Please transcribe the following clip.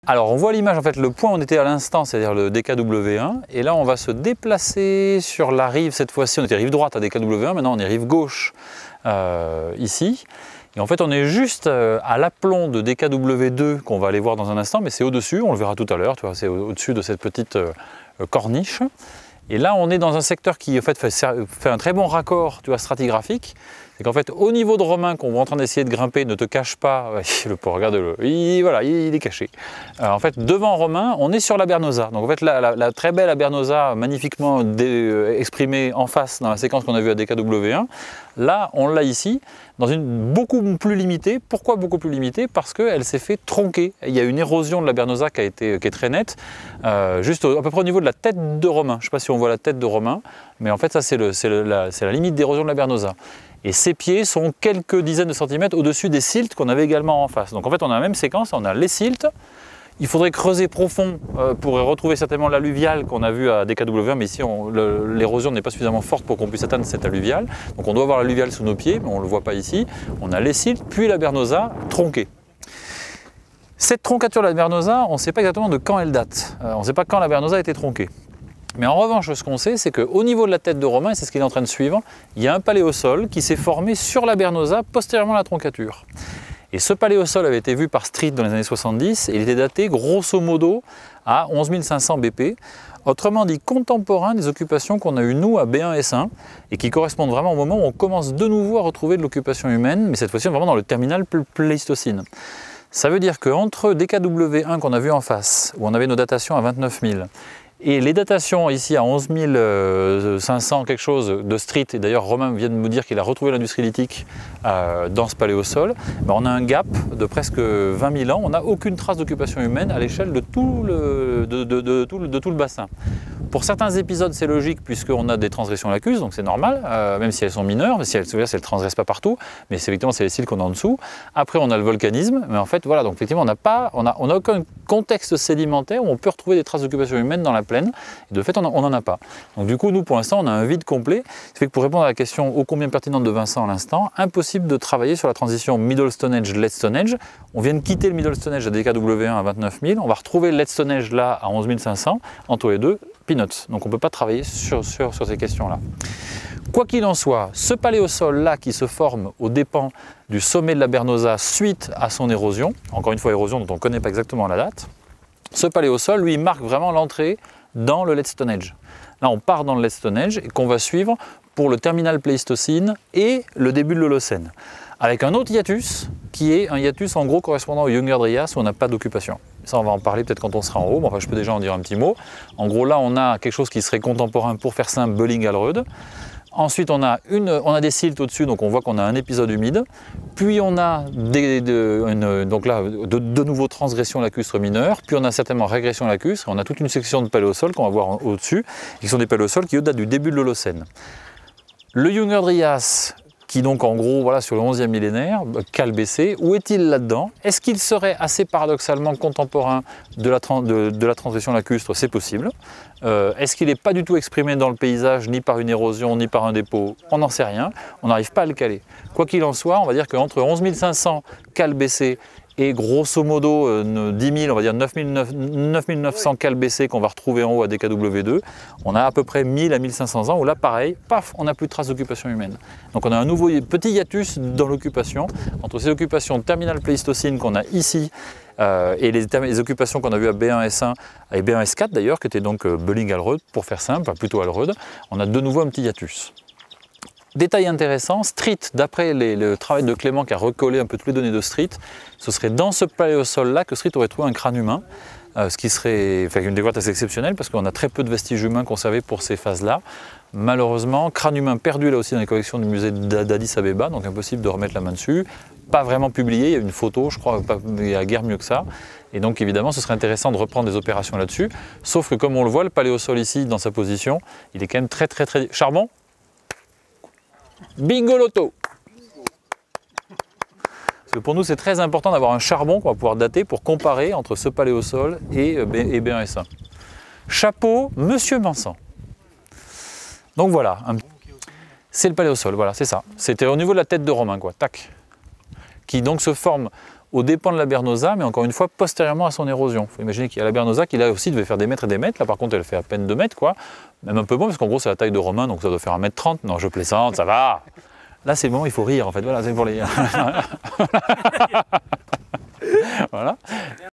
Alors on voit l'image, en fait le point où on était à l'instant, c'est-à-dire le DKW1, et là on va se déplacer sur la rive, cette fois-ci on était rive droite à DKW1, maintenant on est rive gauche ici. Et en fait on est juste à l'aplomb de DKW2 qu'on va aller voir dans un instant, mais c'est au-dessus, on le verra tout à l'heure, c'est au-dessus de cette petite corniche. Et là on est dans un secteur qui en fait, fait un très bon raccord stratigraphique. C'est qu'en fait, au niveau de Romain, qu'on est en train d'essayer de grimper, ne te cache pas, le pauvre, regardez-le, voilà, il est caché. En fait, devant Romain, on est sur la Bernosa. Donc en fait, la très belle Bernosa, magnifiquement exprimée en face dans la séquence qu'on a vue à DKW1, là, on l'a ici, dans une beaucoup plus limitée. Pourquoi beaucoup plus limitée? Parce qu'elle s'est fait tronquer. Il y a une érosion de la Bernosa qui est très nette, juste à peu près au niveau de la tête de Romain. Je ne sais pas si on voit la tête de Romain, mais en fait, ça, c'est la limite d'érosion de la Bernosa. Et ces pieds sont quelques dizaines de centimètres au-dessus des siltes qu'on avait également en face. Donc en fait, on a la même séquence, on a les siltes. Il faudrait creuser profond pour retrouver certainement l'alluvial qu'on a vu à DKW1, mais ici l'érosion n'est pas suffisamment forte pour qu'on puisse atteindre cet alluvial. Donc on doit voir l'alluvial sous nos pieds, mais on ne le voit pas ici. On a les siltes, puis la Bernosa tronquée. Cette troncature de la Bernosa, on ne sait pas exactement de quand elle date. On ne sait pas quand la Bernosa a été tronquée. Mais en revanche, ce qu'on sait, c'est qu'au niveau de la tête de Romain, et c'est ce qu'il est en train de suivre, il y a un paléosol qui s'est formé sur la Bernosa postérieurement à la troncature. Et ce paléosol avait été vu par Street dans les années 70 et il était daté grosso modo à 11 500 BP, autrement dit contemporain des occupations qu'on a eues nous à B1S1 et qui correspondent vraiment au moment où on commence de nouveau à retrouver de l'occupation humaine, mais cette fois-ci vraiment dans le terminal Pléistocène. Ça veut dire qu'entre DKW1 qu'on a vu en face, où on avait nos datations à 29 000, et les datations ici à 11 500 quelque chose de Street, et d'ailleurs Romain vient de me dire qu'il a retrouvé l'industrie lithique dans ce paléosol, on a un gap de presque 20 000 ans, on n'a aucune trace d'occupation humaine à l'échelle de tout le bassin. Pour certains épisodes c'est logique puisqu'on a des transgressions lacustres, donc c'est normal, même si elles sont mineures, si elles ne transgressent pas partout, mais effectivement c'est les cils qu'on a en dessous. Après on a le volcanisme, mais en fait voilà, donc effectivement on n'a aucun contexte sédimentaire où on peut retrouver des traces d'occupation humaine dans la plaine, et de fait on n'en a pas. Donc du coup nous pour l'instant on a un vide complet, ce fait que pour répondre à la question ô combien pertinente de Vincent à l'instant, impossible de travailler sur la transition Middle Stone Age, Late Stone Age. On vient de quitter le Middle Stone Age à DKW1 à 29 000, on va retrouver le Late Stone Age là à 11 500, entre les deux, peanuts. Donc on ne peut pas travailler sur ces questions-là. Quoi qu'il en soit, ce paléosol-là qui se forme aux dépens du sommet de la Bernosa suite à son érosion, encore une fois érosion dont on ne connaît pas exactement la date, ce paléosol, lui, marque vraiment l'entrée dans le Late Stone Age. Là, on part dans le Late Stone Age et qu'on va suivre pour le terminal Pléistocène et le début de l'Holocène. Avec un autre hiatus, qui est un hiatus en gros correspondant au Younger Dryas où on n'a pas d'occupation. Ça, on va en parler peut-être quand on sera en haut, mais enfin, je peux déjà en dire un petit mot. En gros, là, on a quelque chose qui serait contemporain, pour faire simple, Bölling-Alröd. Ensuite, on a des siltes au-dessus, donc on voit qu'on a un épisode humide. Puis on a donc là, de nouveau transgression lacustre mineure. Puis on a certainement régression lacustre. On a toute une section de paléosols qu'on va voir au-dessus, qui sont des paléosols qui datent du début de l'Holocène. Le Younger Dryas, qui donc en gros, voilà, sur le 11e millénaire, Cal BC, où est-il là-dedans? Est-ce qu'il serait assez paradoxalement contemporain de la transgression lacustre? C'est possible. Est-ce qu'il n'est pas du tout exprimé dans le paysage, ni par une érosion, ni par un dépôt? On n'en sait rien, on n'arrive pas à le caler. Quoi qu'il en soit, on va dire qu'entre 11 500 Cal BC et grosso modo 10 000, on va dire 9 900 Cal BC qu'on va retrouver en haut à DKW2, on a à peu près 1000 à 1500 ans où là pareil, paf, on n'a plus de traces d'occupation humaine. Donc on a un nouveau petit hiatus dans l'occupation, entre ces occupations terminales Pléistocène qu'on a ici et les occupations qu'on a vues à B1S1 et B1S4 d'ailleurs, qui étaient donc Bölling-Alröd pour faire simple, plutôt Alröd, on a de nouveau un petit hiatus. Détail intéressant, Street, d'après le travail de Clément qui a recollé un peu toutes les données de Street, ce serait dans ce paléosol-là que Street aurait trouvé un crâne humain, ce qui serait une découverte assez exceptionnelle parce qu'on a très peu de vestiges humains conservés pour ces phases-là. Malheureusement, crâne humain perdu là aussi dans les collections du musée d'Addis Abeba, donc impossible de remettre la main dessus. Pas vraiment publié, il y a une photo, je crois, il y a guère mieux que ça. Et donc évidemment, ce serait intéressant de reprendre des opérations là-dessus. Sauf que comme on le voit, le paléosol ici, dans sa position, il est quand même très charbon. Bingo loto! Parce que pour nous, c'est très important d'avoir un charbon qu'on va pouvoir dater pour comparer entre ce paléosol et B1S1. Chapeau, Monsieur Vincent. Donc voilà, c'est le paléosol, voilà, c'est ça. C'était au niveau de la tête de Romain, quoi, tac. Qui donc se forme aux dépens de la Bernosa, mais encore une fois, postérieurement à son érosion. Il faut imaginer qu'il y a la Bernosa qui là aussi devait faire des mètres et des mètres. Là par contre, elle fait à peine 2 mètres, quoi. Même un peu moins, parce qu'en gros, c'est la taille de Romain, donc ça doit faire 1m30. Non, je plaisante, ça va. Là, c'est le moment, il faut rire, en fait. Voilà, c'est pour les... voilà.